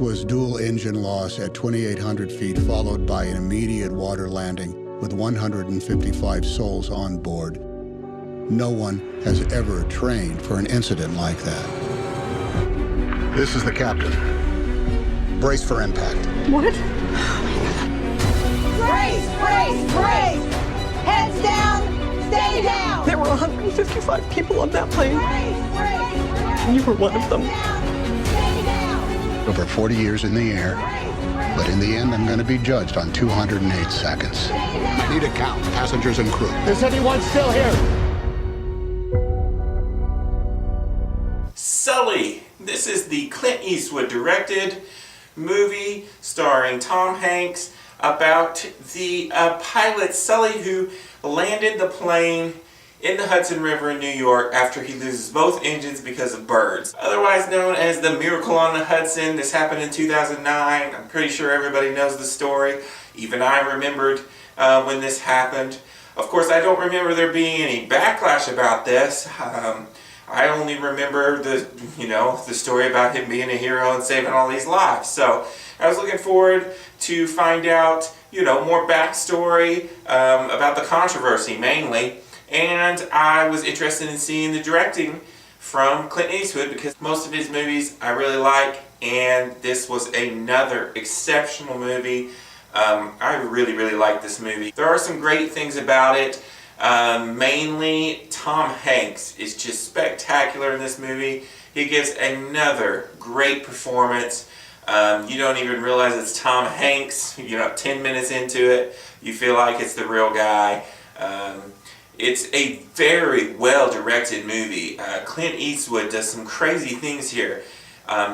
This was dual engine loss at 2,800 feet, followed by an immediate water landing with 155 souls on board. No one has ever trained for an incident like that. This is the captain. Brace for impact. What? Brace! Brace! Brace! Heads down! Stay down! There were 155 people on that plane. Brace! Brace! Brace! You were one of them. Stay down! Over 40 years in the air, but in the end, I'm going to be judged on 208 seconds. I need a count, passengers and crew. Is anyone still here? Sully. This is the Clint Eastwood directed movie starring Tom Hanks about the pilot Sully who landed the plane in the Hudson River in New York after he loses both engines because of birds. Otherwise known as the Miracle on the Hudson. This happened in 2009. I'm pretty sure everybody knows the story. Even I remembered when this happened. Of course, I don't remember there being any backlash about this. I only remember the story about him being a hero and saving all these lives. So I was looking forward to find out, more backstory about the controversy mainly. And I was interested in seeing the directing from Clint Eastwood because most of his movies I really like, and this was another exceptional movie. I really, really like this movie. There are some great things about it. Mainly, Tom Hanks is just spectacular in this movie. He gives another great performance. You don't even realize it's Tom Hanks. 10 minutes into it, you feel like it's the real guy. It's a very well-directed movie. Clint Eastwood does some crazy things here.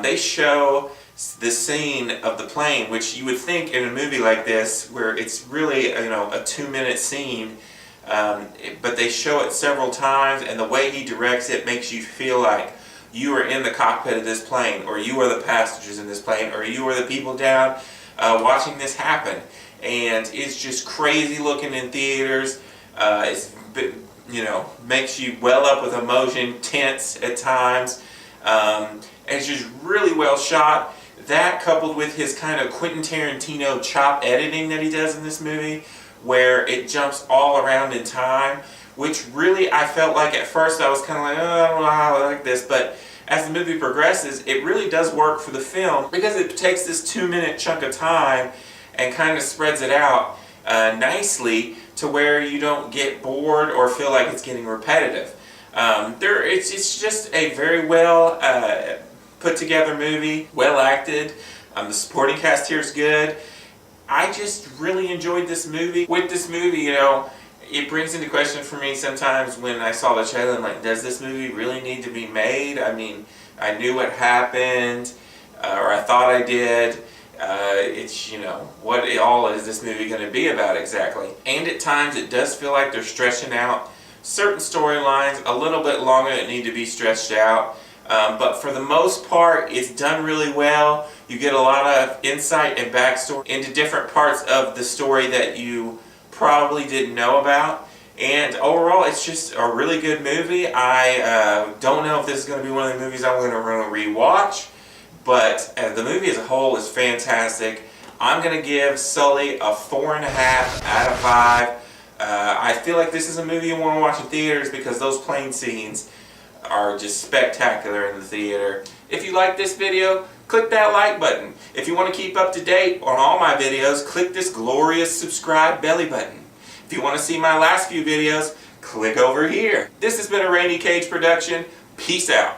They show the scene of the plane, which you would think in a movie like this, where it's really a 2-minute scene, but they show it several times, and the way he directs it makes you feel like you are in the cockpit of this plane, or you are the passengers in this plane, or you are the people down watching this happen. And it's just crazy looking in theaters. Makes you well up with emotion, tense at times. And it's just really well shot. That coupled with his kind of Quentin Tarantino chop editing that he does in this movie, where it jumps all around in time, which really I felt like at first I was kind of like, oh, I don't know how I like this, but as the movie progresses, it really does work for the film because it takes this 2-minute chunk of time and kind of spreads it out nicely to where you don't get bored or feel like it's getting repetitive. It's just a very well put together movie, well acted. The supporting cast here is good. I just really enjoyed this movie. With this movie, it brings into question for me sometimes when I saw the trailer, I'm like, does this movie really need to be made? I mean, I knew what happened, or I thought I did. What all is this movie going to be about exactly? And at times it does feel like they're stretching out certain storylines a little bit longer that need to be stretched out. But for the most part, it's done really well. You get a lot of insight and backstory into different parts of the story that you probably didn't know about. And overall, it's just a really good movie. I don't know if this is going to be one of the movies I'm going to rewatch, but the movie as a whole is fantastic. I'm going to give Sully a 4.5 out of 5. I feel like this is a movie you want to watch in theaters because those plane scenes are just spectacular in the theater. If you like this video, click that like button. If you want to keep up to date on all my videos, click this glorious subscribe belly button. If you want to see my last few videos, click over here. This has been a Rainy Cage production. Peace out.